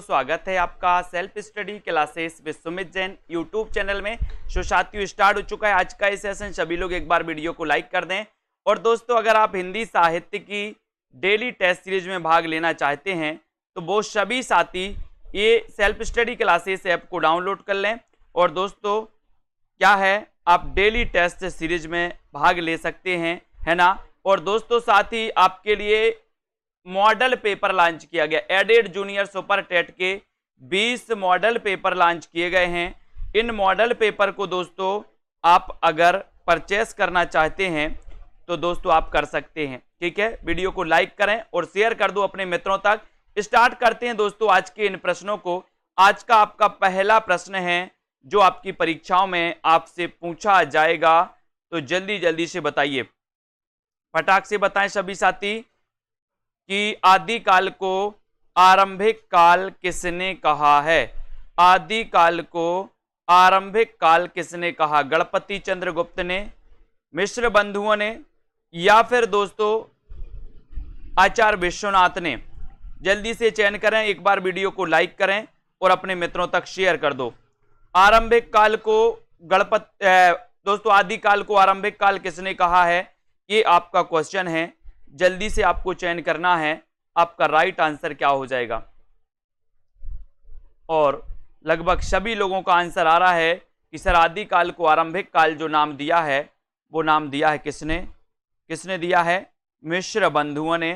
स्वागत है आपका self study classes with Sumit Jain YouTube channel में। सो साथियों स्टार्ट हो चुका है आज का ये सेशन। सभी लोग एक बार वीडियो को लाइक कर दें। और दोस्तों अगर आप हिंदी साहित्य की डेली टेस्ट सीरीज में भाग लेना चाहते हैं तो वो सभी साथी ये सेल्फ स्टडी क्लासेस ऐप को डाउनलोड कर लें। और दोस्तों क्या है, आप डेली टेस्ट सीरीज में भाग ले सकते हैं, है ना। और दोस्तों साथ ही आपके लिए मॉडल पेपर लॉन्च किया गया। एडेड जूनियर सुपर टेट के 20 मॉडल पेपर लॉन्च किए गए हैं। इन मॉडल पेपर को दोस्तों आप अगर परचेस करना चाहते हैं तो दोस्तों आप कर सकते हैं, ठीक है। वीडियो को लाइक करें और शेयर कर दो अपने मित्रों तक। स्टार्ट करते हैं दोस्तों आज के इन प्रश्नों को। आज का आपका पहला प्रश्न है जो आपकी परीक्षाओं में आपसे पूछा जाएगा, तो जल्दी जल्दी से बताइए, फटाक से बताएं सभी साथी कि आदिकाल को आरंभिक काल किसने कहा है। आदिकाल को आरंभिक काल किसने कहा? गणपति चंद्रगुप्त ने, मिश्र बंधुओं ने, या फिर दोस्तों आचार्य विश्वनाथ ने? जल्दी से चयन करें, एक बार वीडियो को लाइक करें और अपने मित्रों तक शेयर कर दो। आरंभिक काल को दोस्तों आदिकाल को आरंभिक काल किसने कहा है, ये आपका क्वेश्चन है। जल्दी से आपको चयन करना है, आपका राइट आंसर क्या हो जाएगा। और लगभग सभी लोगों का आंसर आ रहा है कि सर आदिकाल को आरंभिक काल जो नाम दिया है वो नाम दिया है किसने दिया है? मिश्र बंधुओं ने।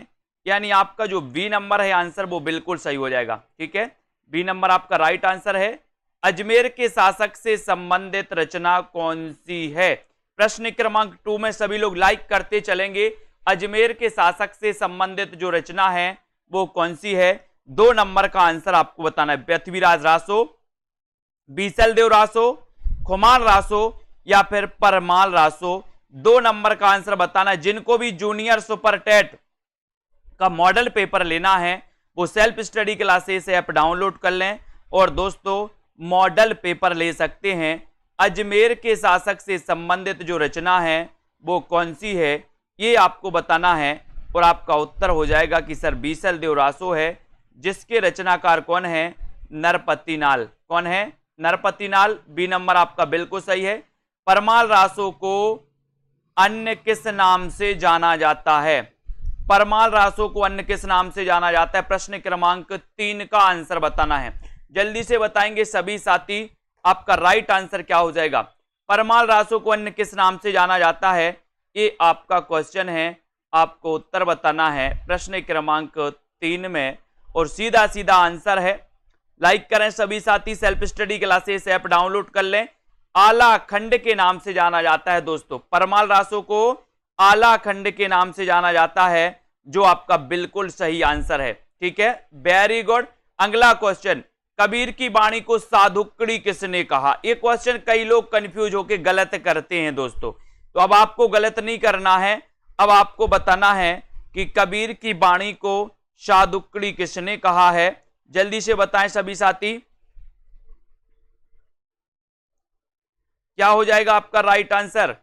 यानी आपका जो बी नंबर है आंसर वो बिल्कुल सही हो जाएगा, ठीक है। बी नंबर आपका राइट आंसर है। अजमेर के शासक से संबंधित रचना कौन सी है? प्रश्न क्रमांक 2 में सभी लोग लाइक करते चलेंगे। अजमेर के शासक से संबंधित जो रचना है वो कौन सी है? 2 नंबर का आंसर आपको बताना है। पृथ्वीराज रासो, बीसल देव रासो, खुमान रासो या फिर परमाल रासो? 2 नंबर का आंसर बताना है। जिनको भी जूनियर सुपर टेट का मॉडल पेपर लेना है वो self study classes app download कर लें और दोस्तों मॉडल पेपर ले सकते हैं। अजमेर के शासक से संबंधित जो रचना है वो कौन सी है ये आपको बताना है। और आपका उत्तर हो जाएगा कि सर बीसल देव रासो है, जिसके रचनाकार कौन है? नरपतिनाल। कौन है? नरपतिनाल। बी नंबर आपका बिल्कुल सही है। परमाल रासो को अन्य किस नाम से जाना जाता है? परमाल रासो को अन्य किस नाम से जाना जाता है? प्रश्न क्रमांक 3 का आंसर बताना है। जल्दी से बताएंगे सभी साथी, आपका राइट आंसर क्या हो जाएगा। परमाल रासो को अन्य किस नाम से जाना जाता है, ये आपका क्वेश्चन है। आपको उत्तर बताना है प्रश्न क्रमांक 3 में और सीधा सीधा आंसर है। लाइक करें सभी साथी, self study classes app download कर लें। आला खंड के नाम से जाना जाता है दोस्तों। परमाल रासो को आला खंड के नाम से जाना जाता है, जो आपका बिल्कुल सही आंसर है, ठीक है। Very good. अगला क्वेश्चन, कबीर की वाणी को साधुकड़ी किसने कहा? ये क्वेश्चन कई लोग कंफ्यूज होकर गलत करते हैं दोस्तों, तो अब आपको गलत नहीं करना है। अब आपको बताना है कि कबीर की वाणी को साधुकड़ी किसने कहा है। जल्दी से बताएं सभी साथी, क्या हो जाएगा आपका राइट आंसर?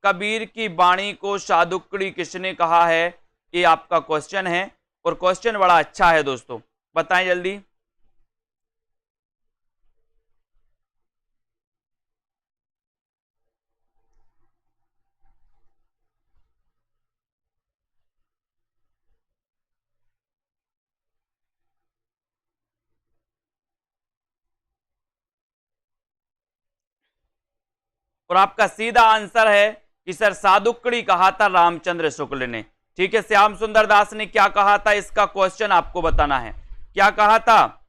कबीर की वाणी को साधुकड़ी किसने कहा है, ये आपका क्वेश्चन है। और क्वेश्चन बड़ा अच्छा है दोस्तों, बताएं जल्दी। और आपका सीधा आंसर है कि सर साधुकड़ी कहा था रामचंद्र शुक्ल ने, ठीक है। श्याम सुंदर दास ने क्या कहा था, इसका क्वेश्चन आपको बताना है। क्या कहा था?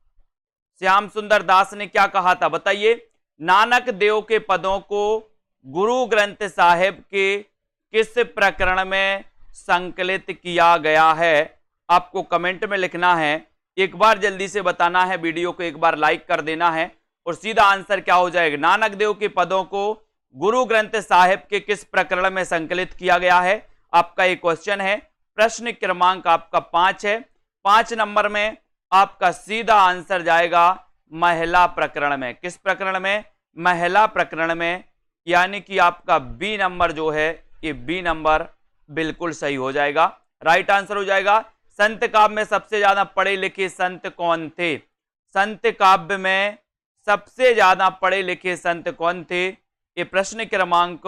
श्याम सुंदर दास ने क्या कहा था बताइए। नानक देव के पदों को गुरु ग्रंथ साहिब के किस प्रकरण में संकलित किया गया है? आपको कमेंट में लिखना है। एक बार जल्दी से बताना है, वीडियो को एक बार लाइक कर देना है और सीधा आंसर क्या हो जाएगा। नानक देव के पदों को गुरु ग्रंथ साहिब के किस प्रकरण में संकलित किया गया है, आपका एक क्वेश्चन है। प्रश्न क्रमांक आपका 5 है। 5 नंबर में आपका सीधा आंसर जाएगा महिला प्रकरण में। किस प्रकरण में? महिला प्रकरण में। यानी कि आपका बी नंबर जो है ये बी नंबर बिल्कुल सही हो जाएगा, राइट आंसर हो जाएगा। संत काव्य में सबसे ज्यादा पढ़े लिखे संत कौन थे? संत काव्य में सबसे ज्यादा पढ़े लिखे संत कौन थे? ये प्रश्न क्रमांक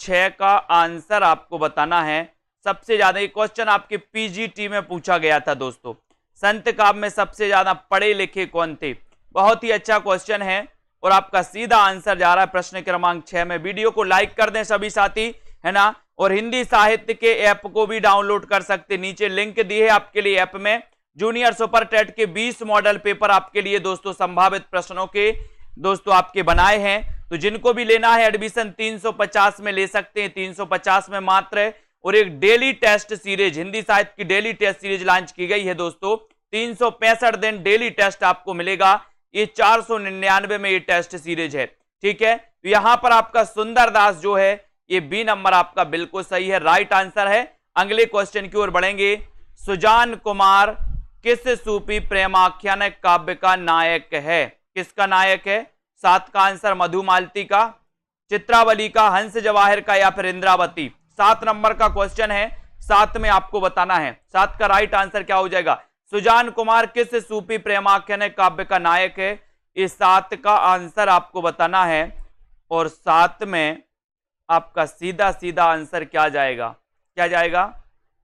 6 का आंसर आपको बताना है। सबसे ज्यादा ये क्वेश्चन आपके पीजीटी में पूछा गया था दोस्तों, संत काव्य में सबसे ज्यादा पढ़े लिखे कौन थे। बहुत ही अच्छा क्वेश्चन है और आपका सीधा आंसर जा रहा है प्रश्न क्रमांक 6 में। वीडियो को लाइक कर दें सभी साथी, है ना। और हिंदी साहित्य के ऐप को भी डाउनलोड कर सकते, नीचे लिंक दी है आपके लिए। ऐप में जूनियर सुपर टेट के 20 मॉडल पेपर आपके लिए दोस्तों संभावित प्रश्नों के दोस्तों आपके बनाए हैं। तो जिनको भी लेना है एडमिशन 350 में ले सकते हैं, 350 में मात्र। और एक डेली टेस्ट सीरीज, हिंदी साहित्य की डेली टेस्ट सीरीज लॉन्च की गई है दोस्तों। 365 दिन डेली टेस्ट आपको मिलेगा। ये 499 में ये टेस्ट सीरीज है, ठीक है। तो यहां पर आपका सुंदर दास जो है ये बी नंबर आपका बिल्कुल सही है, राइट आंसर है। अगले क्वेश्चन की ओर बढ़ेंगे। सुजान कुमार किस सूफी प्रेमाख्यान काव्य का नायक है? किसका नायक है? 7 का आंसर मधुमालती का, चित्रावली का, हंस जवाहिर का या फिर इंद्रावती। 7 नंबर का क्वेश्चन है, 7 में आपको बताना है। 7 का राइट आंसर क्या हो जाएगा? सुजान कुमार किस सूफी प्रेमाख्यान काव्य का नायक है? इस 7 का आंसर आपको बताना है। और 7 में आपका सीधा सीधा आंसर क्या जाएगा? क्या जाएगा?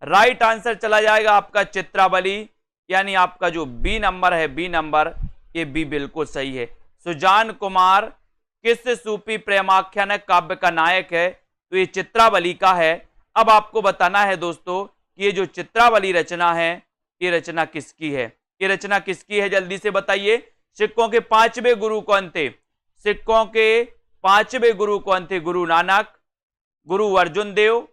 राइट आंसर चला जाएगा आपका चित्रावली, यानी आपका जो बी नंबर है, बी नंबर, ये बी बिल्कुल सही है। सुजान कुमार किस सूफी प्रेमाख्यान काव्य का नायक है? तो ये चित्रावली का है। अब आपको बताना है दोस्तों कि ये जो चित्रावली रचना है ये रचना किसकी है? ये रचना किसकी है, जल्दी से बताइए। सिखों के 5वें गुरु कौन थे? सिखों के 5वें गुरु कौन थे? गुरु नानक, गुरु अर्जुन देव,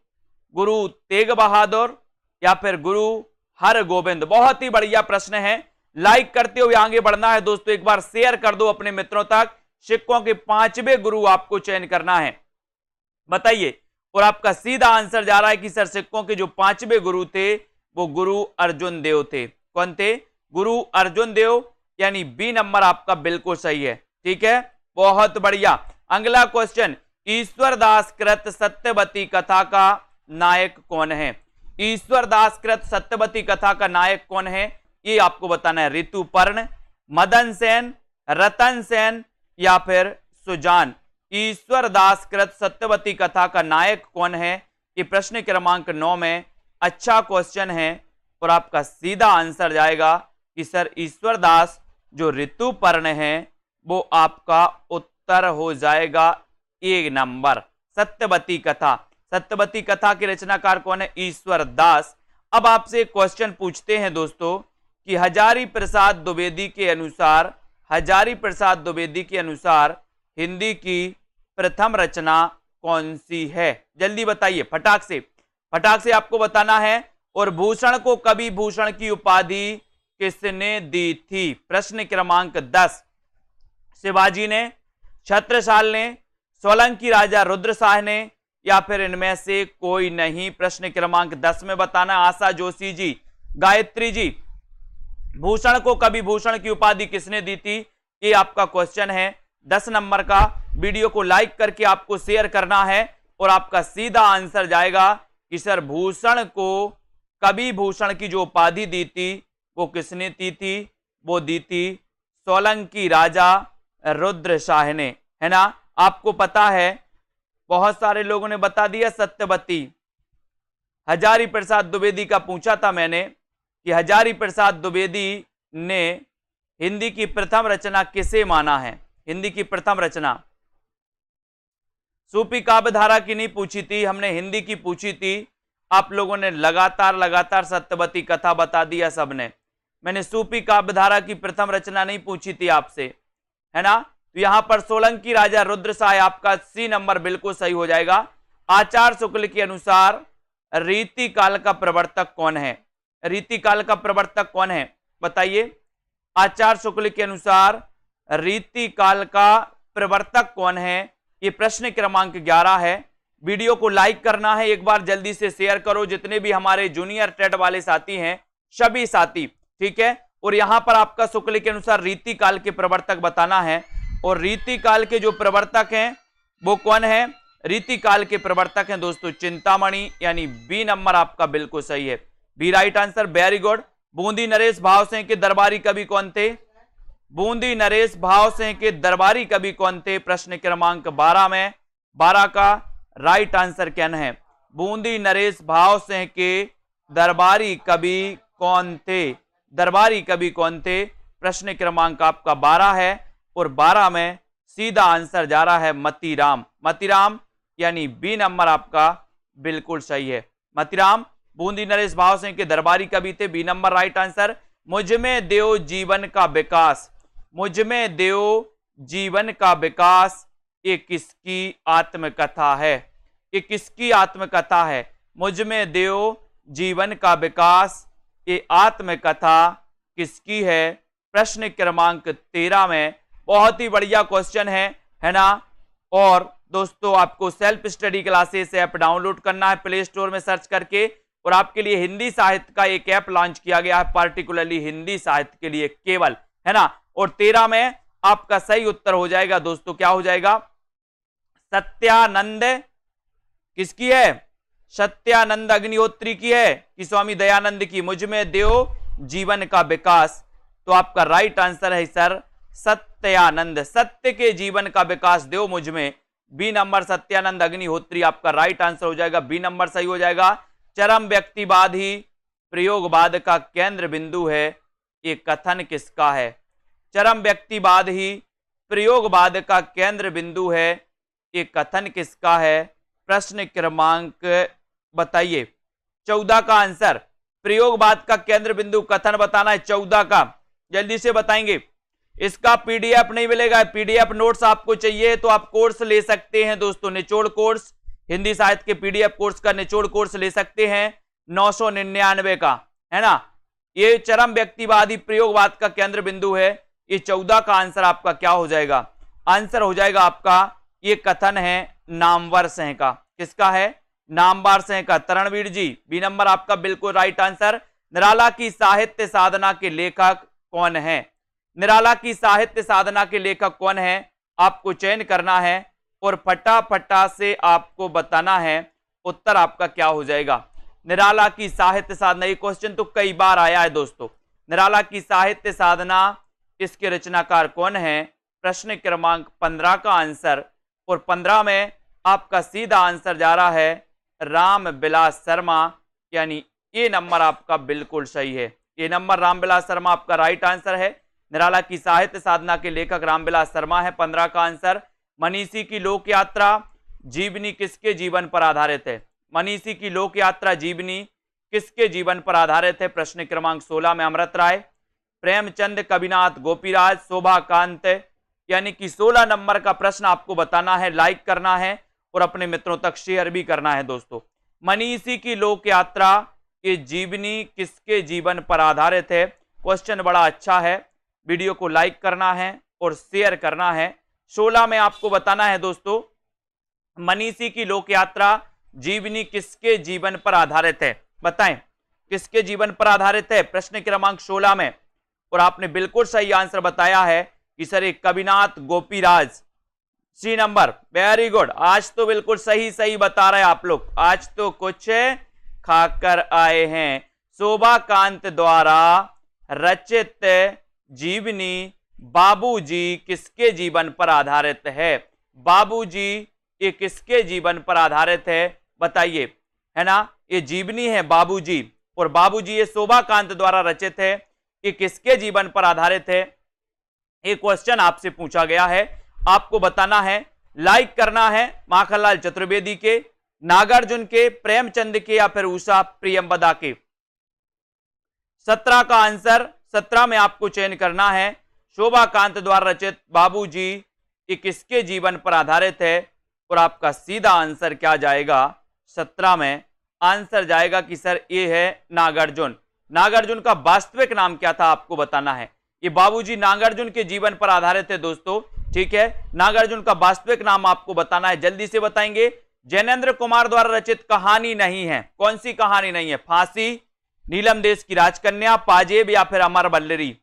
गुरु तेग बहादुर या फिर गुरु हर गोविंद। बहुत ही बढ़िया प्रश्न है। लाइक करते हुए आगे बढ़ना है दोस्तों, एक बार शेयर कर दो अपने मित्रों तक। सिखों के 5वें गुरु आपको चयन करना है, बताइए। और आपका सीधा आंसर जा रहा है कि सर सिखों के जो 5वें गुरु थे वो गुरु अर्जुन देव थे। कौन थे? गुरु अर्जुन देव, यानी बी नंबर आपका बिल्कुल सही है, ठीक है। बहुत बढ़िया। अगला क्वेश्चन, ईश्वरदास कृत सत्यवती कथा का नायक कौन है? ईश्वरदास कृत सत्यवती कथा का नायक कौन है ये आपको बताना है। ऋतुपर्ण, मदन सेन, रतन सेन या फिर सुजान। ईश्वरदास कृत सत्यवती कथा का नायक कौन है? ये प्रश्न क्रमांक 9 में अच्छा क्वेश्चन है। और आपका सीधा आंसर जाएगा कि सर ईश्वरदास जो ऋतुपर्ण है वो आपका उत्तर हो जाएगा 1 नंबर। सत्यवती कथा, सत्यवती कथा के रचनाकार कौन है? ईश्वरदास। अब आपसे क्वेश्चन पूछते हैं दोस्तों कि हजारी प्रसाद द्विवेदी के अनुसार, हजारी प्रसाद द्विवेदी के अनुसार हिंदी की प्रथम रचना कौन सी है? जल्दी बताइए, फटाक से आपको बताना है। और भूषण को कवि भूषण की उपाधि किसने दी थी? प्रश्न क्रमांक 10। शिवाजी ने, छत्रसाल ने, सोलंकी राजा रुद्रशाह ने या फिर इनमें से कोई नहीं? प्रश्न क्रमांक 10 में बताना। आशा जोशी जी, गायत्री जी, भूषण को कवि भूषण की उपाधि किसने दी थी? ये आपका क्वेश्चन है 10 नंबर का। वीडियो को लाइक करके आपको शेयर करना है। और आपका सीधा आंसर जाएगा कि सर भूषण को कवि भूषण की जो उपाधि दी थी वो किसने दी थी? वो दी थी सोलंकी राजा रुद्रशाह ने, है ना। आपको पता है बहुत सारे लोगों ने बता दिया सत्यवती। हजारी प्रसाद द्विवेदी का पूछा था मैंने कि हजारी प्रसाद द्विवेदी ने हिंदी की प्रथम रचना किसे माना है? हिंदी की प्रथम रचना सूफी काव्य धारा की नहीं पूछी थी, हमने हिंदी की पूछी थी। आप लोगों ने लगातार सत्यवती कथा बता दिया सबने। मैंने सूफी काव्य धारा की प्रथम रचना नहीं पूछी थी आपसे, है ना। तो यहां पर सोलंकी राजा रुद्रशाह आपका सी नंबर बिल्कुल सही हो जाएगा। आचार्य शुक्ल के अनुसार रीति काल का प्रवर्तक कौन है? रीति काल का प्रवर्तक कौन है बताइए। आचार्य शुक्ल के अनुसार रीति काल का प्रवर्तक कौन है? ये प्रश्न क्रमांक 11 है। वीडियो को लाइक करना है, एक बार जल्दी से शेयर करो जितने भी हमारे जूनियर टेट वाले साथी हैं, सभी साथी, ठीक है। और यहां पर आपका शुक्ल के अनुसार रीति काल के प्रवर्तक बताना है। और रीति काल के जो प्रवर्तक हैं वो कौन है? रीति काल के प्रवर्तक हैं दोस्तों चिंतामणि, यानी बी नंबर आपका बिल्कुल सही है, B right answer. Very good. Bundi नरेश भाव सिंह के दरबारी कवि कौन थे? बूंदी नरेश भाव सिंह के दरबारी कवि कौन थे? प्रश्न क्रमांक 12 में 12 का राइट आंसर क्या है? बूंदी नरेश भाव सिंह के दरबारी कवि कौन थे? दरबारी कवि कौन थे? प्रश्न क्रमांक आपका 12 है और 12 में सीधा आंसर जा रहा है मतीराम। मतीराम यानी बी नंबर आपका बिल्कुल सही है। मतीराम बूंदी नरेश भाव सिंह के दरबारी कवि थे, बी नंबर राइट आंसर। मुझमें देव जीवन का विकास, मुझमें देव जीवन का विकास, ये किसकी आत्मकथा है? ये किसकी आत्मकथा है? मुझमें देव जीवन का विकास, ये आत्मकथा किसकी है? प्रश्न क्रमांक 13 में बहुत ही बढ़िया क्वेश्चन है ना। और दोस्तों आपको self study classes app download करना है प्ले स्टोर में सर्च करके, और आपके लिए हिंदी साहित्य का एक ऐप लॉन्च किया गया है पार्टिकुलरली हिंदी साहित्य के लिए केवल, है ना। और 13 में आपका सही उत्तर हो जाएगा दोस्तों, क्या हो जाएगा? सत्यानंद किसकी है? सत्यानंद अग्निहोत्री की है कि स्वामी दयानंद की? मुझमें देव जीवन का विकास, तो आपका राइट आंसर है सर सत्यानंद। सत्य के जीवन का विकास देव मुझमें, बी नंबर सत्यानंद अग्निहोत्री आपका राइट आंसर हो जाएगा, बी नंबर सही हो जाएगा। चरम व्यक्तिवाद ही प्रयोगवाद का केंद्र बिंदु है, ये कथन किसका है? चरम व्यक्तिवाद ही प्रयोगवाद का केंद्र बिंदु है, ये कथन किसका है? प्रश्न क्रमांक बताइए 14 का आंसर। प्रयोगवाद का केंद्र बिंदु कथन बताना है 14 का, जल्दी से बताएंगे। इसका पीडीएफ नहीं मिलेगा, पीडीएफ नोट्स आपको चाहिए तो आप कोर्स ले सकते हैं दोस्तों, निचोड़ कोर्स, हिंदी साहित्य के पीडीएफ कोर्स का निचोड़ कोर्स ले सकते हैं 999 का, है ना। ये चरम व्यक्तिवादी प्रयोगवाद का केंद्र बिंदु है, ये 14 का आंसर आपका क्या हो जाएगा? आंसर हो जाएगा आपका, ये कथन है नामवर सिंह का। किसका है? नामवर सिंह का। तरणवीर जी बी नंबर आपका बिल्कुल राइट आंसर। निराला की साहित्य साधना के लेखक कौन है? निराला की साहित्य साधना के लेखक कौन है? आपको चयन करना है और फटाफटा से आपको बताना है उत्तर आपका क्या हो जाएगा। निराला की साहित्य साधना, ये क्वेश्चन तो कई बार आया है दोस्तों। निराला की साहित्य साधना, इसके रचनाकार कौन है? प्रश्न क्रमांक 15 का आंसर, और 15 में आपका सीधा आंसर जा रहा है रामविलास शर्मा, यानी ये नंबर आपका बिल्कुल सही है। ये नंबर रामविलास शर्मा आपका राइट आंसर है। निराला की साहित्य साधना के लेखक रामविलास शर्मा है, 15 का आंसर। मनीषी की लोक यात्रा जीवनी किसके जीवन पर आधारित है? मनीषी की लोक यात्रा जीवनी किसके जीवन पर आधारित है? प्रश्न क्रमांक 16 में अमृत राय, प्रेमचंद, कविनाथ गोपीराज, शोभाकांत, यानी कि 16 नंबर का प्रश्न आपको बताना है, लाइक करना है और अपने मित्रों तक शेयर भी करना है दोस्तों। मनीषी की लोक यात्रा ये जीवनी किसके जीवन पर आधारित है? क्वेश्चन बड़ा अच्छा है, वीडियो को लाइक करना है और शेयर करना है। 16 में आपको बताना है दोस्तों, मनीषी की लोक यात्रा जीवनी किसके जीवन पर आधारित है? बताएं किसके जीवन पर आधारित है? प्रश्न क्रमांक 16 में, और आपने बिल्कुल सही आंसर बताया है कि सर एक कविनाथ गोपीराज, सी नंबर, वेरी गुड। आज तो बिल्कुल सही सही बता रहे आप लोग, आज तो कुछ खाकर आए हैं। शोभाकांत द्वारा रचित जीवनी बाबूजी किसके जीवन पर आधारित है? बाबूजी ये किसके जीवन पर आधारित है? बताइए, है ना। ये जीवनी है बाबूजी, और बाबूजी ये शोभाकांत द्वारा रचित है, ये किसके जीवन पर आधारित है? एक क्वेश्चन आपसे पूछा गया है, आपको बताना है, लाइक करना है माखनलाल चतुर्वेदी के, नागार्जुन के, प्रेमचंद के, या फिर उषा प्रियंवदा के। 17 का आंसर, 17 में आपको चयन करना है। शोभाकांत द्वारा रचित बाबूजी ये किसके जीवन पर आधारित है? और आपका सीधा आंसर क्या जाएगा? 17 में आंसर जाएगा कि सर ये है नागार्जुन। नागार्जुन का वास्तविक नाम क्या था आपको बताना है। ये बाबूजी नागार्जुन के जीवन पर आधारित है दोस्तों, ठीक है। नागार्जुन का वास्तविक नाम आपको बताना है, जल्दी से बताएंगे। जैनेन्द्र कुमार द्वारा रचित कहानी नहीं है, कौन सी कहानी नहीं है? फांसी, नीलम देश की राजकन्या, पाजेब, या फिर अमर बल्लरी।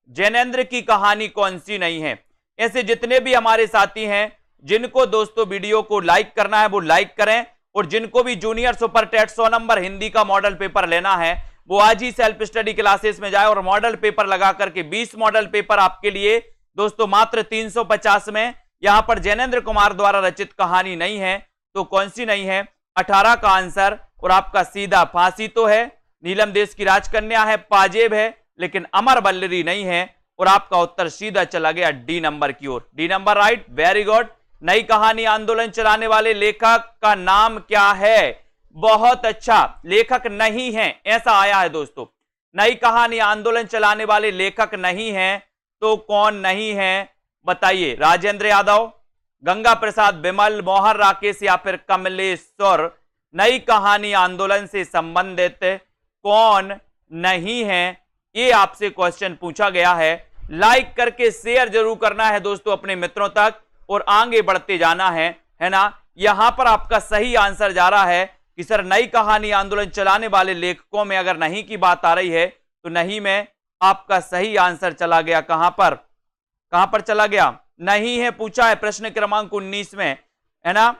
जैनेन्द्र की कहानी कौन सी नहीं है? ऐसे जितने भी हमारे साथी हैं जिनको दोस्तों वीडियो को लाइक करना है वो लाइक करें, और जिनको भी junior super TET 100 number Hindi का मॉडल पेपर लेना है वो आज ही सेल्फ स्टडी क्लासेस में जाए और मॉडल पेपर लगा करके 20 मॉडल पेपर आपके लिए दोस्तों मात्र 350 में। यहां पर जैनेन्द्र कुमार द्वारा रचित कहानी नहीं है, तो कौन सी नहीं है? 18 का आंसर। और आपका सीधा फांसी तो है, नीलम देश की राजकन्या है, पाजेब है, लेकिन अमर बल्लरी नहीं है। और आपका उत्तर सीधा चला गया डी नंबर की ओर। D number right, very good. Nai Kahani आंदोलन चलाने वाले लेखक का नाम क्या है? बहुत अच्छा, लेखक नहीं है ऐसा आया है दोस्तों। नई कहानी आंदोलन चलाने वाले लेखक नहीं है, तो कौन नहीं है बताइए? राजेंद्र यादव, गंगा प्रसाद बिमल, मोहन राकेश या फिर कमलेश्वर। नई कहानी आंदोलन से संबंधित कौन नहीं है, ये आपसे क्वेश्चन पूछा गया है। लाइक करके शेयर जरूर करना है दोस्तों अपने मित्रों तक और आगे बढ़ते जाना है ना। यहां पर आपका सही आंसर जा रहा है कि सर नई कहानी आंदोलन चलाने वाले लेखकों में अगर नहीं की बात आ रही है तो नहीं में आपका सही आंसर चला गया। कहां पर चला गया? नहीं है पूछा है प्रश्न क्रमांक 19 में, है ना।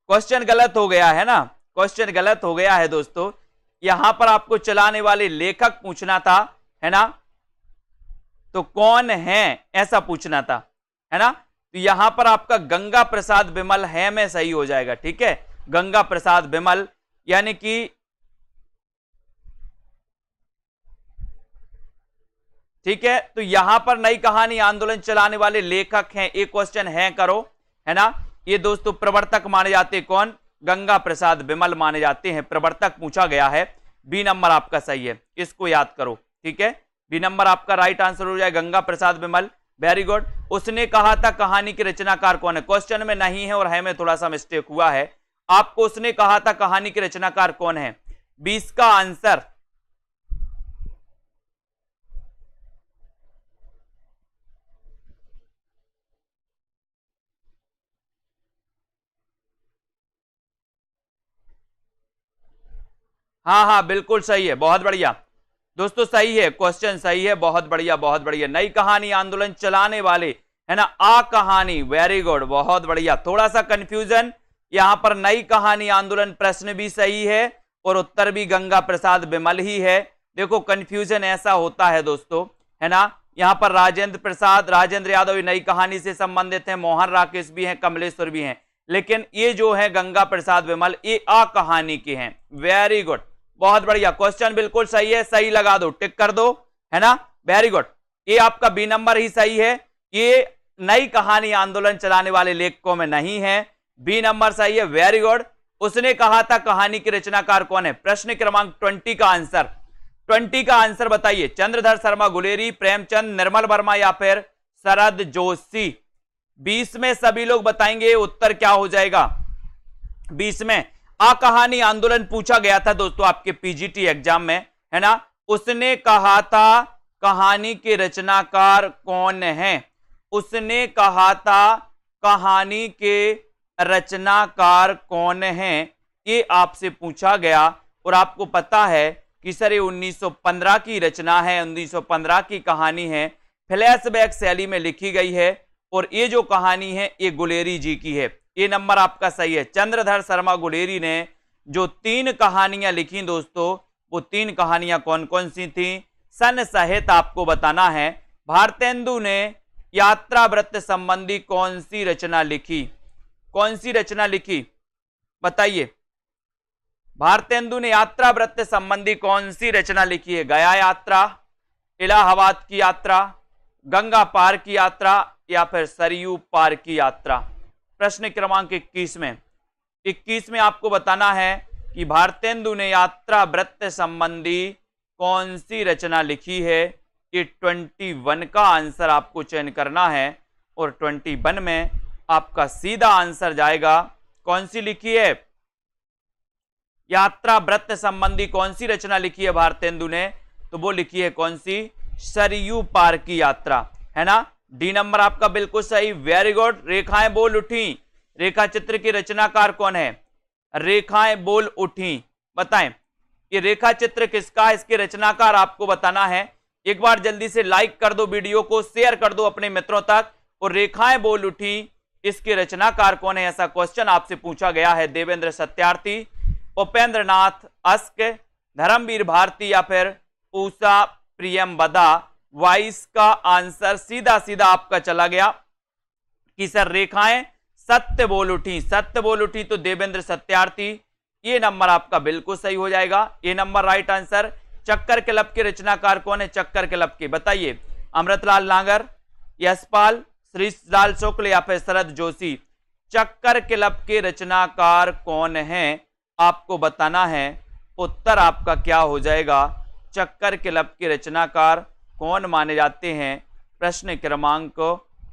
क्वेश्चन गलत हो गया है ना, क्वेश्चन गलत हो गया है दोस्तों। यहां पर आपको चलाने वाले लेखक पूछना था, है ना, तो कौन है ऐसा पूछना था, है ना। तो यहां पर आपका गंगा प्रसाद बिमल है में सही हो जाएगा, ठीक है। गंगा प्रसाद बिमल यानी कि ठीक है। तो यहां पर नई कहानी आंदोलन चलाने वाले लेखक हैं, एक क्वेश्चन है करो, है ना। ये दोस्तों प्रवर्तक माने जाते कौन? गंगा प्रसाद बिमल माने जाते हैं, प्रवर्तक पूछा गया है। बी नंबर आपका सही है, इसको याद करो, ठीक है। बी नंबर आपका राइट आंसर हो जाए, गंगा प्रसाद बिमल, वेरी गुड। उसने कहा था कहानी के रचनाकार कौन है? क्वेश्चन में नहीं है और है में थोड़ा सा मिस्टेक हुआ है। आपको उसने कहा था कहानी के रचनाकार कौन है, 20 का आंसर। हाँ हाँ बिल्कुल सही है, बहुत बढ़िया दोस्तों, सही है, क्वेश्चन सही है, बहुत बढ़िया बहुत बढ़िया। नई कहानी आंदोलन चलाने वाले, है ना, आ कहानी, वेरी गुड, बहुत बढ़िया। थोड़ा सा कंफ्यूजन यहां पर, नई कहानी आंदोलन प्रश्न भी सही है और उत्तर भी गंगा प्रसाद बिमल ही है। देखो कंफ्यूजन ऐसा होता है दोस्तों, है ना। यहां पर राजेंद्र यादव नई कहानी से संबंधित है, मोहन राकेश भी हैं, कमलेश्वर भी हैं, लेकिन ये जो है गंगा प्रसाद बिमल ये आ कहानी के हैं। वेरी गुड, बहुत बढ़िया, क्वेश्चन बिल्कुल सही है, सही लगा दो, टिक कर दो, है ना, वेरी गुड। ये आपका बी नंबर ही सही है, ये नई कहानी आंदोलन चलाने वाले लेखकों में नहीं है, बी नंबर सही है, वेरी गुड। उसने कहा था कहानी के रचनाकार कौन है? प्रश्न क्रमांक 20 का आंसर, 20 का आंसर बताइए। चंद्रधर शर्मा गुलेरी, प्रेमचंद, निर्मल वर्मा या फिर शरद जोशी। 20 में सभी लोग बताएंगे उत्तर क्या हो जाएगा। 20 में आ कहानी आंदोलन पूछा गया था दोस्तों आपके पीजीटी एग्जाम में, है ना। उसने कहा था कहानी के रचनाकार कौन है? उसने कहा था कहानी के रचनाकार कौन है, ये आपसे पूछा गया। और आपको पता है कि सर ये 1915 की रचना है, 1915 की कहानी है, फ्लैशबैक शैली में लिखी गई है और ये जो कहानी है ये गुलेरी जी की है। ये नंबर आपका सही है। चंद्रधर शर्मा गुलेरी ने जो 3 कहानियां लिखी दोस्तों, वो 3 कहानियां कौन कौन सी थी? सन सहित आपको बताना है। भारतेंदु ने यात्रा वृत्त संबंधी कौन सी रचना लिखी? कौन सी रचना लिखी बताइए। भारतेंदु ने यात्रा वृत्त संबंधी कौन सी रचना लिखी है? गया यात्रा, इलाहाबाद की यात्रा, गंगा पार की यात्रा या फिर सरयू पार की यात्रा। प्रश्न क्रमांक 21 में आपको बताना है कि भारतेंदु ने यात्रा वृत्त संबंधी कौन सी रचना लिखी है। ये 21 का आंसर आपको चयन करना है और 21 में आपका सीधा आंसर जाएगा। कौन सी लिखी है? यात्रा वृत्त संबंधी कौन सी रचना लिखी है भारतेंदु ने? तो वो लिखी है कौन सी? सरयू पार की यात्रा, है ना। डी नंबर आपका बिल्कुल सही, वेरी गुड। रेखाएं बोल उठी, रेखा चित्र के रचनाकार कौन है? रेखाएं बोल उठी, बताएं ये रेखा चित्र किसका है, इसके रचनाकार आपको बताना है। एक बार जल्दी से लाइक कर दो वीडियो को, शेयर कर दो अपने मित्रों तक। और रेखाएं बोल उठी इसके रचनाकार कौन है, ऐसा क्वेश्चन आपसे पूछा गया है। देवेंद्र सत्यार्थी, उपेंद्र नाथ अस्क, धर्मवीर भारती या फिर पूषा प्रियमबदा। 22 का आंसर सीधा सीधा आपका चला गया कि सर रेखाएं सत्य बोल उठी, सत्य बोल उठी तो देवेंद्र सत्यार्थी, ये नंबर आपका बिल्कुल सही हो जाएगा, ये नंबर राइट आंसर। चक्कर क्लब के रचनाकार कौन है, चक्कर क्लब के बताइए, अमृतलाल नागर, यशपाल, श्रीलाल शुक्ल या फिर शरद जोशी। चक्कर क्लब के रचनाकार कौन है आपको बताना है, उत्तर आपका क्या हो जाएगा, चक्कर क्लब के रचनाकार कौन माने जाते हैं। प्रश्न क्रमांक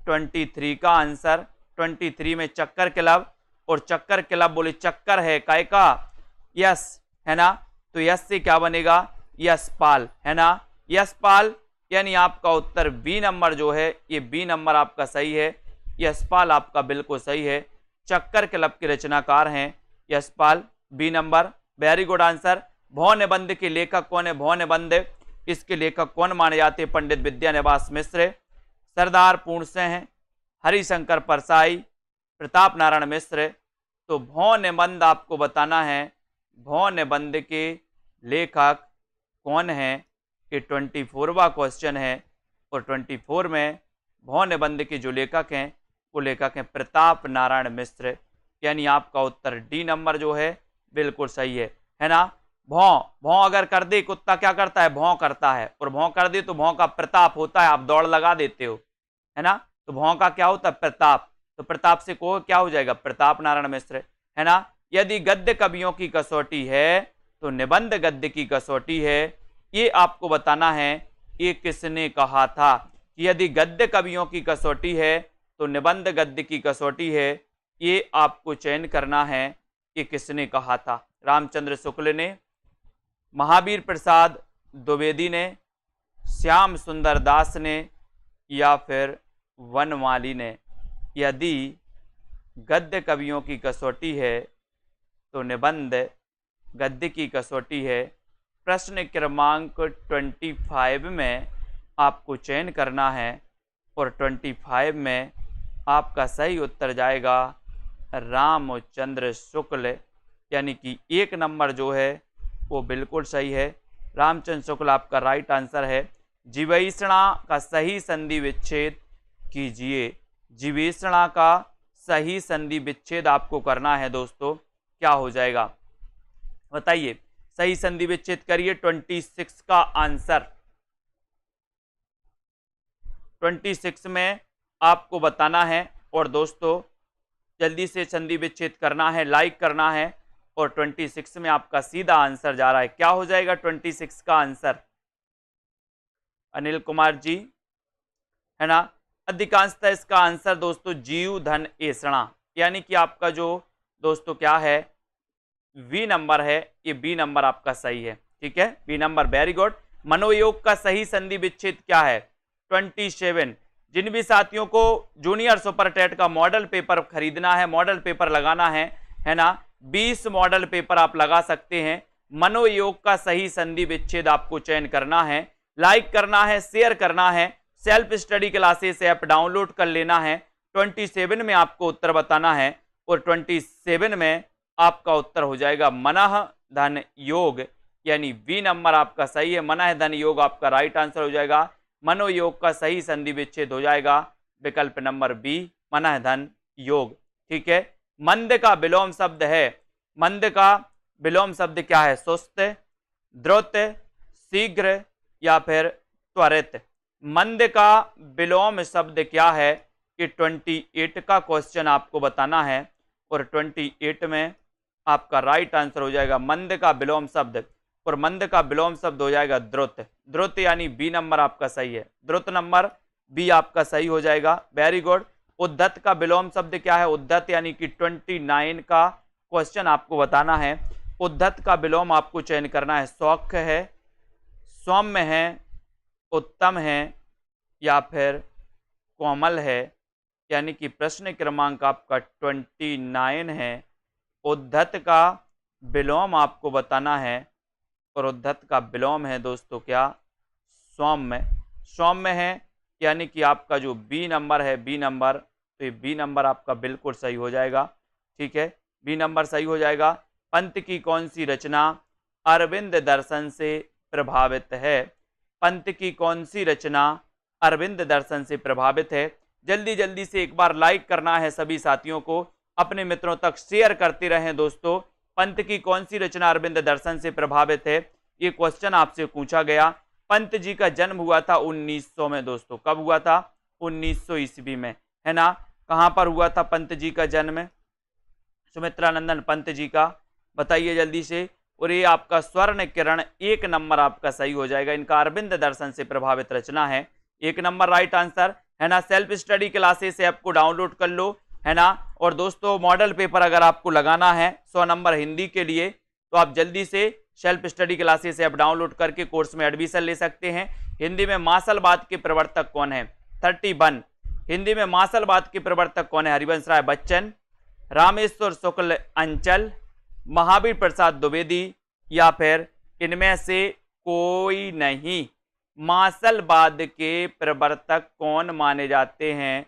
23 का आंसर, 23 में चक्कर क्लब, और चक्कर क्लब बोले चक्कर है काय का, यस है ना, तो यस से क्या बनेगा, यशपाल है ना, यशपाल, यानी आपका उत्तर बी नंबर जो है, ये बी नंबर आपका सही है, यशपाल आपका बिल्कुल सही है। चक्कर क्लब के रचनाकार हैं Yashpal, B number, very good answer. भौ निबंध के लेखक कौन है, भौ निबंध इसके लेखक कौन माने जाते हैं, पंडित विद्यानिवास मिश्र, सरदार पूर्ण सिंह, हरिशंकर परसाई, प्रताप नारायण मिश्र। तो भौ निबंध आपको बताना है, भौ निबंध के लेखक कौन है, कि 24वां क्वेश्चन है, और 24 में भौ निबंध के जो लेखक हैं वो लेखक हैं प्रताप नारायण मिश्र, यानी आपका उत्तर डी नंबर जो है बिल्कुल सही है ना। भौं, भौं अगर कर दे, कुत्ता क्या करता है, भौं करता है, और भौं कर दे तो भौं का प्रताप होता है, आप दौड़ लगा देते हो है ना, तो भौं का क्या होता है, प्रताप, तो प्रताप से को क्या हो जाएगा, प्रताप नारायण मिश्र है ना। यदि गद्य कवियों की कसौटी है तो निबंध गद्य की कसौटी है, ये आपको बताना है, ये किसने कहा था, कि यदि गद्य कवियों की कसौटी है तो निबंध गद्य की कसौटी है, ये आपको चयन करना है, कि किसने कहा था, रामचंद्र शुक्ल ने, महावीर प्रसाद द्विवेदी ने, श्याम सुंदर दास ने, या फिर वनमाली ने। यदि गद्य कवियों की कसौटी है तो निबंध गद्य की कसौटी है। प्रश्न क्रमांक 25 में आपको चयन करना है, और 25 में आपका सही उत्तर जाएगा रामचंद्र शुक्ल, यानी कि एक नंबर जो है वो बिल्कुल सही है, रामचंद्र शुक्ल आपका राइट आंसर है। जीवेषणा का सही संधि विच्छेद कीजिए, जीवेषणा का सही संधि विच्छेद आपको करना है दोस्तों, क्या हो जाएगा बताइए, सही संधि विच्छेद करिए। 26 का आंसर, 26 में आपको बताना है, और दोस्तों जल्दी से संधि विच्छेद करना है, लाइक करना है, और 26 में आपका सीधा आंसर जा रहा है, क्या हो जाएगा 26 का आंसर, अनिल कुमार जी है ना। अधिकांशतः इसका आंसर दोस्तों जीव धन एषणा, यानी कि आपका जो दोस्तों क्या है बी नंबर है, ये बी नंबर आपका सही है, ठीक है, बी नंबर, वेरी गुड। मनोयोग का सही संधि विच्छेद क्या है, 27। जिन भी साथियों को जूनियर सुपर टेट का मॉडल पेपर खरीदना है, मॉडल पेपर लगाना है ना, 20 मॉडल पेपर आप लगा सकते हैं। मनोयोग का सही संधि विच्छेद आपको चयन करना है, लाइक करना है, शेयर करना है, self study classes app download कर लेना है। 27 में आपको उत्तर बताना है, और 27 में आपका उत्तर हो जाएगा मनः धन योग, यानी बी नंबर आपका सही है, मनः धन योग आपका राइट आंसर हो जाएगा। मनोयोग का सही संधि विच्छेद हो जाएगा विकल्प नंबर बी, मनः धन योग, ठीक है। मंद का विलोम शब्द है, मंद का विलोम शब्द क्या है, सुस्त, द्रुत, शीघ्र या फिर त्वरित। मंद का विलोम शब्द क्या है, कि 28 का क्वेश्चन आपको बताना है, और 28 में आपका राइट आंसर हो जाएगा मंद का विलोम शब्द, और मंद का विलोम शब्द हो जाएगा द्रुत, द्रुत यानी बी नंबर आपका सही है, द्रुत नंबर बी आपका सही हो जाएगा, वेरी गुड। उद्धत का विलोम शब्द क्या है, उद्धत यानी कि 29 का क्वेश्चन आपको बताना है। उद्धत का विलोम आपको चयन करना है, सौख्य है, सौम्य है, उत्तम है, या फिर कोमल है, यानी कि प्रश्न क्रमांक आपका 29 है। उद्धत का विलोम आपको बताना है, और उद्धत का विलोम है दोस्तों क्या, सौम्य, सौम्य है, यानी कि आपका जो बी नंबर है, बी नंबर, तो ये बी नंबर आपका बिल्कुल सही हो जाएगा। ठीक है, बी नंबर सही हो जाएगा। पंत की कौन सी रचना अरविंद दर्शन से प्रभावित है? पंत की कौन सी रचना अरविंद दर्शन से प्रभावित है? जल्दी जल्दी से एक बार लाइक करना है सभी साथियों को, अपने मित्रों तक शेयर करते रहें दोस्तों। पंत की कौन सी रचना अरविंद दर्शन से प्रभावित है, ये क्वेश्चन आपसे पूछा गया। पंत जी का जन्म हुआ था 1900 में दोस्तों। कब हुआ था? 1900 ईस्वी में, है ना। कहां पर हुआ था पंत जी का जन्म? सुमित्रा नंदन पंत जी का, बताइए जल्दी से। और ये आपका स्वर्ण किरण 1 नंबर आपका सही हो जाएगा। इनका अरविंद दर्शन से प्रभावित रचना है, 1 नंबर राइट आंसर, है ना। सेल्फ स्टडी क्लासेस ऐप को डाउनलोड कर लो, है ना। और दोस्तों मॉडल पेपर अगर आपको लगाना है 100 नंबर हिंदी के लिए, तो आप जल्दी से self study classes app download करके कोर्स में एडमिशन ले सकते हैं। हिंदी में मार्शलवाद के प्रवर्तक कौन है? 31। हिंदी में मार्शलवाद के प्रवर्तक कौन है? हरिवंश राय बच्चन, रामेश्वर शुक्ल अंचल, महावीर प्रसाद द्विवेदी, या फिर इनमें से कोई नहीं। मार्शलवाद के प्रवर्तक कौन माने जाते हैं?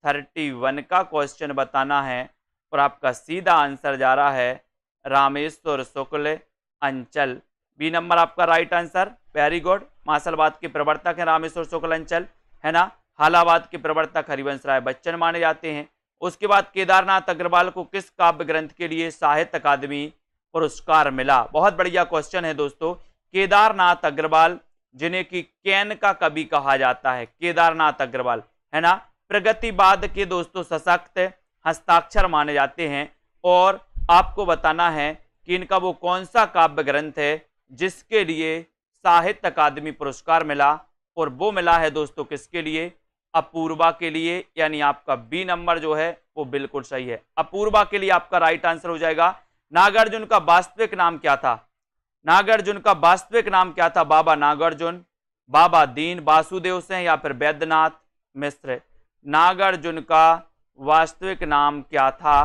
31 का क्वेश्चन बताना है और आपका सीधा आंसर जा रहा है रामेश्वर शुक्ल अंचल। बी नंबर आपका राइट आंसर, वेरी गुड। मार्शलवाद के प्रवर्तक है रामेश्वर शुक्ल अंचल, है ना। हालावाद के प्रवर्तक हरिवंश राय बच्चन माने जाते हैं। उसके बाद केदारनाथ अग्रवाल को किस काव्य ग्रंथ के लिए साहित्य अकादमी पुरस्कार मिला? बहुत बढ़िया क्वेश्चन है दोस्तों। केदारनाथ अग्रवाल, जिन्हें कि कैन का कवि कहा जाता है, केदारनाथ अग्रवाल, है ना, प्रगतिवाद के दोस्तों सशक्त हस्ताक्षर माने जाते हैं। और आपको बताना है कि इनका वो कौन सा काव्य ग्रंथ है जिसके लिए साहित्य अकादमी पुरस्कार मिला, और वो मिला है दोस्तों किसके लिए? अपूर्वा के लिए। यानी आपका बी नंबर जो है वो बिल्कुल सही है, अपूर्वा के लिए आपका राइट आंसर हो जाएगा। नागार्जुन का वास्तविक नाम क्या था? नागार्जुन का वास्तविक नाम क्या था? बाबा नागार्जुन, बाबा दीन वासुदेव सिंह, या फिर वैद्यनाथ मिश्र। नागार्जुन का वास्तविक नाम क्या था?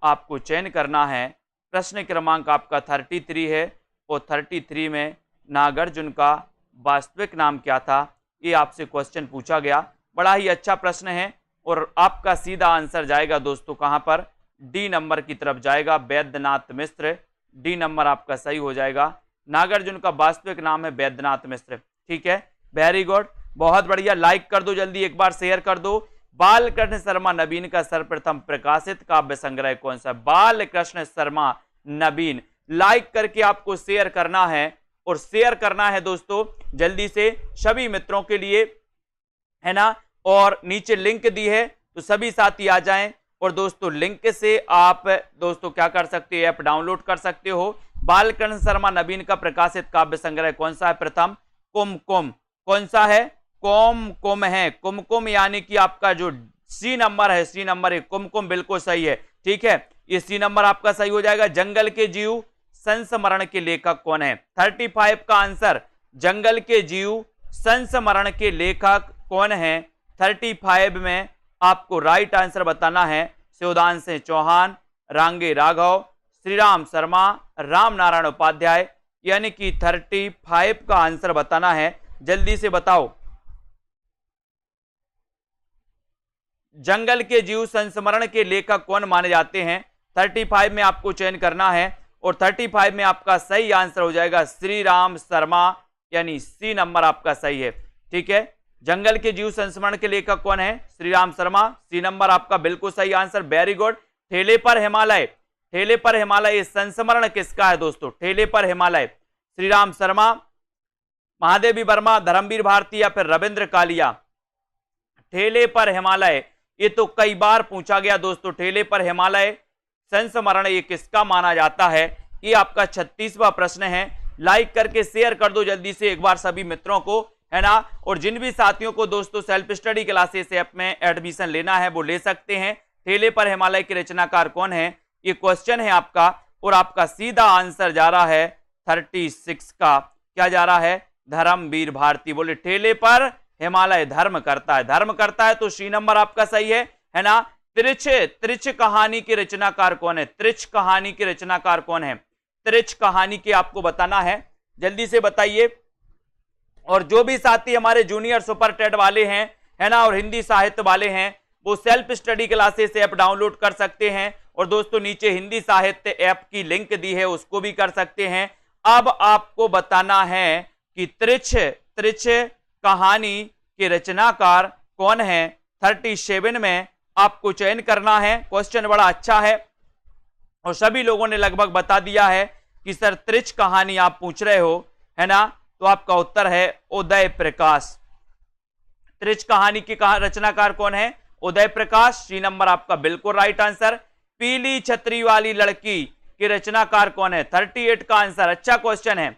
आपको चयन करना है। प्रश्न क्रमांक आपका 33 है, और 33 में नागार्जुन का वास्तविक नाम क्या था, ये आपसे क्वेश्चन पूछा गया। बड़ा ही अच्छा प्रश्न है, और आपका सीधा आंसर जाएगा दोस्तों कहां पर? डी नंबर की तरफ जाएगा, वैद्यनाथ मिश्र। डी नंबर आपका सही हो जाएगा। नागार्जुन का वास्तविक नाम है वैद्यनाथ मिश्र। ठीक है, वेरी गुड, बहुत बढ़िया। लाइक कर दो जल्दी, एक बार शेयर कर दो। बालकृष्ण शर्मा नवीन का सर्वप्रथम प्रकाशित काव्य संग्रह कौन सा? बालकृष्ण शर्मा नवीन। लाइक करके आपको शेयर करना है, और शेयर करना है दोस्तों जल्दी से सभी मित्रों के लिए, है ना। और नीचे लिंक दी है, तो सभी साथी आ जाएं, और दोस्तों लिंक से आप दोस्तों क्या कर सकते हो? ऐप डाउनलोड कर सकते हो। बालकृष्ण शर्मा नवीन का प्रकाशित काव्य संग्रह कौन सा है? प्रथम कुमकुम। कौन सा है? कुमकुम है। कुमकुम यानी कि आपका जो सी नंबर है, सी नंबर है, कुमकुम बिल्कुल सही है। ठीक है, ये सी नंबर आपका सही हो जाएगा। जंगल के जीव संस्मरण के लेखक कौन है? 35 का आंसर, जंगल के जीव संस्मरण के लेखक कौन है? 35 में आपको राइट आंसर बताना है शिवदान सिंह चौहान, रांगे राघव, श्रीराम शर्मा, राम नारायण उपाध्याय। यानी कि 35 का आंसर बताना है, जल्दी से बताओ। जंगल के जीव संस्मरण के लेखक कौन माने जाते हैं? 35 में आपको चयन करना है, और 35 में आपका सही आंसर हो जाएगा श्री राम शर्मा, यानी सी नंबर आपका सही है। ठीक है, जंगल के जीव संस्मरण के लेखक कौन है? श्री राम शर्मा, सी नंबर आपका बिल्कुल सही आंसर, वेरी गुड। ठेले पर हिमालय, ठेले पर हिमालय संस्मरण किसका है दोस्तों? ठेले पर हिमालय, श्री राम शर्मा, महादेवी वर्मा, धर्मवीर भारती, या फिर रविंद्र कालिया। ठेले पर हिमालय, ये तो कई बार पूछा गया दोस्तों। ठेले पर हिमालय संस्मरण ये किसका माना जाता है? ये आपका 36वां प्रश्न है। लाइक करके शेयर कर दो जल्दी से एक बार सभी मित्रों को, है ना। और जिन भी साथियों को दोस्तों सेल्फ स्टडी क्लासेस ऐप में एडमिशन लेना है वो ले सकते हैं। ठेले पर हिमालय के रचनाकार कौन है? ये क्वेश्चन है आपका, और आपका सीधा आंसर जा रहा है 36 का। क्या जा रहा है? धर्मवीर भारती। बोले ठेले पर हिमालय धर्म करता है, धर्म करता है, तो सी नंबर आपका सही है ना। त्रिच कहानी के रचनाकार कौन है? त्रिच कहानी के रचनाकार कौन है? त्रिच कहानी के आपको बताना है, जल्दी से बताइए। और जो भी साथी हमारे जूनियर सुपर टेट वाले हैं, है ना, और हिंदी साहित्य वाले हैं, वो self study classes app download कर सकते हैं। और दोस्तों नीचे हिंदी साहित्य ऐप की लिंक दी है, उसको भी कर सकते हैं। अब आपको बताना है कि त्रिछ कहानी के रचनाकार कौन है। 37 में आपको चयन करना है। क्वेश्चन बड़ा अच्छा है और सभी लोगों ने लगभग बता दिया है कि सर त्रिछ कहानी आप पूछ रहे हो, है ना, तो आपका उत्तर है उदय प्रकाश। त्रिछ कहानी की रचनाकार कौन है? उदय प्रकाश। सी नंबर आपका बिल्कुल राइट आंसर। पीली छतरी वाली लड़की की रचनाकार कौन है? 38 का आंसर। अच्छा क्वेश्चन है।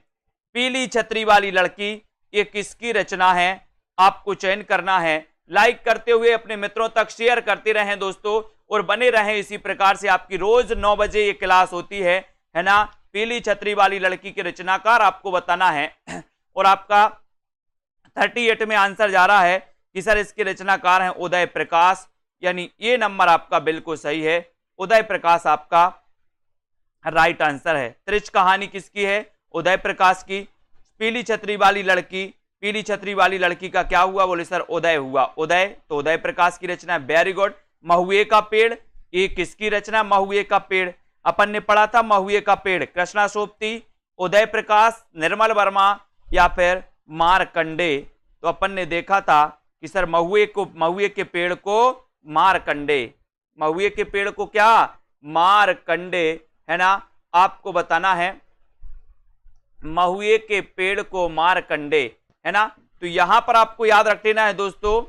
पीली छतरी वाली लड़की ये किसकी रचना है? आपको चयन करना है। लाइक करते हुए अपने मित्रों तक शेयर करते रहें दोस्तों, और बने रहें इसी प्रकार से। आपकी रोज 9 बजे ये क्लास होती है ना। पीली छतरी वाली लड़की के रचनाकार आपको बताना है और आपका 38 में आंसर जा रहा है कि सर इसके रचनाकार हैं उदय प्रकाश, यानी ये नंबर आपका बिल्कुल सही है। उदय प्रकाश आपका राइट आंसर है। त्रिछ कहानी किसकी है? उदय प्रकाश की। पीली छतरी वाली लड़की, पीली छतरी वाली लड़की का क्या हुआ? बोले सर उदय हुआ। उदय, तो उदय प्रकाश की रचना है। Very good. महुए का पेड़, ये किसकी रचना? महुए का पेड़ अपन ने पढ़ा था। महुए का पेड़ कृष्णा सोबती, उदय प्रकाश, निर्मल वर्मा या फिर मारकंडे। तो अपन ने देखा था कि सर महुए के पेड़ को मारकंडे, महुए के पेड़ को क्या? मारकंडे, है ना। आपको बताना है महुए के पेड़ को मारकंडे, है ना। तो यहां पर आपको याद रख लेना है दोस्तों,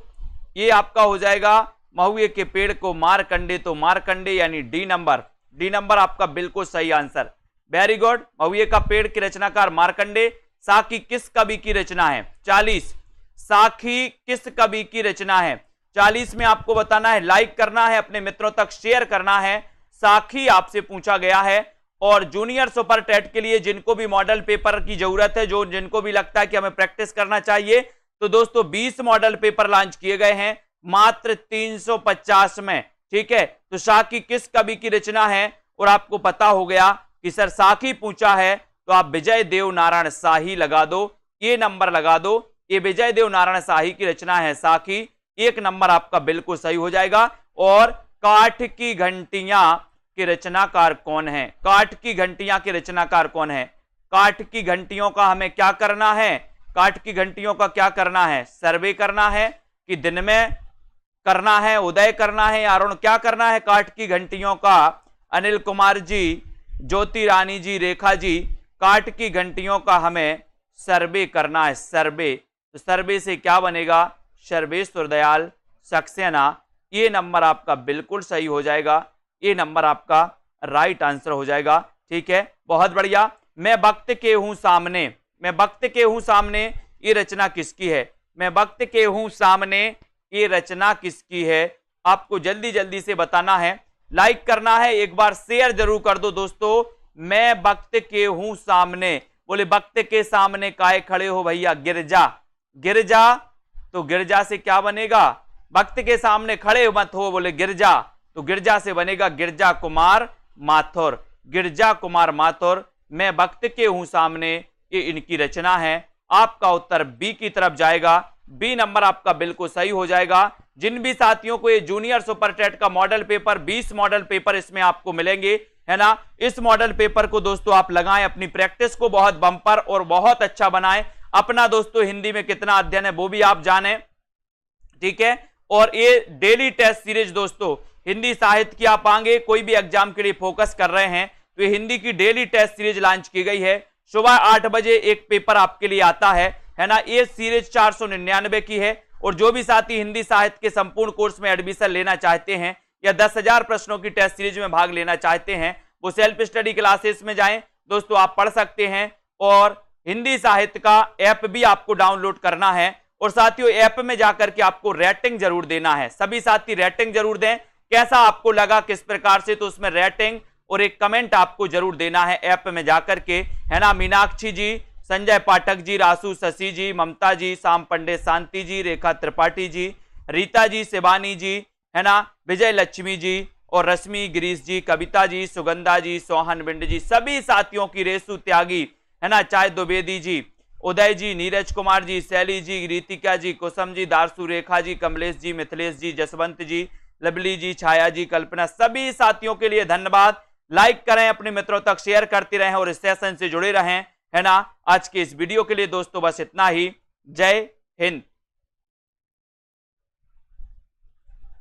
ये आपका हो जाएगा महुए के पेड़ को मारकंडे, तो मारकंडे यानी डी नंबर। डी नंबर आपका बिल्कुल सही आंसर। Very good. महुए का पेड़ के रचनाकार मारकंडे। साखी किस कवि की रचना है? 40। साखी किस कवि की रचना है? 40 में आपको बताना है। लाइक करना है, अपने मित्रों तक शेयर करना है। साखी आपसे पूछा गया है। और जूनियर सुपर टेट के लिए जिनको भी मॉडल पेपर की जरूरत है, जो जिनको भी लगता है कि हमें प्रैक्टिस करना चाहिए, तो दोस्तों 20 मॉडल पेपर लॉन्च किए गए हैं मात्र 350 में। ठीक है, तो साखी किस कवि की रचना है? और आपको पता हो गया कि सर साखी पूछा है, तो आप विजय देव नारायण शाही लगा दो, ये नंबर लगा दो। ये विजय देव नारायण शाही की रचना है साखी। 1 नंबर आपका बिल्कुल सही हो जाएगा। और काठ की घंटियां के रचनाकार कौन है? काठ की घंटियां के रचनाकार कौन है? काठ की घंटियों का हमें क्या करना है? काठ की घंटियों का क्या करना है? सर्वे करना है कि दिन में करना है, उदय करना है, अरुण क्या करना है? काठ की घंटियों का अनिल कुमार जी, ज्योति रानी जी, रेखा जी, काठ की घंटियों का हमें सर्वे करना है। सर्वे, तो सर्वे से क्या बनेगा? सर्वेश्वर दयाल सक्सेना। ये नंबर आपका बिल्कुल सही हो जाएगा। ये नंबर आपका राइट आंसर हो जाएगा। ठीक है, बहुत बढ़िया। मैं वक्त के हूं सामने, मैं वक्त के हूं सामने, ये रचना किसकी है? मैं वक्त के हूं सामने, ये रचना किसकी है? आपको जल्दी जल्दी से बताना है। लाइक करना है, एक बार शेयर जरूर कर दो दोस्तों। मैं वक्त के हूं सामने, बोले वक्त के सामने काहे खड़े हो भैया? गिरजा, गिरजा, तो गिरजा से क्या बनेगा? वक्त के सामने खड़े मत हो, बोले गिरजा, तो गिरजा से बनेगा गिरजा कुमार माथुर। गिरजा कुमार माथुर, मैं वक्त के हूं सामने, ये इनकी रचना है। आपका उत्तर बी की तरफ जाएगा। बी नंबर आपका बिल्कुल सही हो जाएगा। जिन भी साथियों को ये जूनियर सुपर टेट का मॉडल पेपर, 20 मॉडल पेपर इसमें आपको मिलेंगे, है ना। इस मॉडल पेपर को दोस्तों आप लगाएं, अपनी प्रैक्टिस को बहुत बम्पर और बहुत अच्छा बनाएं। अपना दोस्तों हिंदी में कितना अध्ययन है वो भी आप जानें। ठीक है, और ये डेली टेस्ट सीरीज दोस्तों हिंदी साहित्य की आप आगे कोई भी एग्जाम के लिए फोकस कर रहे हैं तो ये हिंदी की डेली टेस्ट सीरीज लॉन्च की गई है। सुबह 8 बजे एक पेपर आपके लिए आता है ना। ये सीरीज 499 की है। और जो भी साथी हिंदी साहित्य के संपूर्ण कोर्स में एडमिशन लेना चाहते हैं या 10,000 प्रश्नों की टेस्ट सीरीज में भाग लेना चाहते हैं, वो सेल्फ स्टडी क्लासेस में जाएं दोस्तों, आप पढ़ सकते हैं। और हिंदी साहित्य का ऐप भी आपको डाउनलोड करना है। और साथियों ऐप में जाकर के आपको रेटिंग जरूर देना है। सभी साथी रेटिंग जरूर दें, कैसा आपको लगा, किस प्रकार से, तो उसमें रेटिंग और एक कमेंट आपको जरूर देना है ऐप में जाकर के, है ना। मीनाक्षी जी, संजय पाठक जी, रासु शशि जी, ममता जी, शाम पंडे, शांति जी, रेखा त्रिपाठी जी, रीता जी, शिवानी जी, है ना, विजय लक्ष्मी जी और रश्मि गिरीश जी, कविता जी, सुगंधा जी, सोहन बिंड जी, सभी साथियों की, रेसु त्यागी, है ना, चाय द्विवेदी जी, उदय जी, नीरज कुमार जी, शैली जी, रीतिका जी, कुसुम जी, दारसु, रेखा जी, कमलेश जी, मिथिलेश जी, जसवंत जी, लवली जी, छाया जी, कल्पना, सभी साथियों के लिए धन्यवाद। लाइक करें, अपने मित्रों तक शेयर करते रहें और इस सेशन से जुड़े रहें, है ना। आज के इस वीडियो के लिए दोस्तों बस इतना ही। जय हिंद।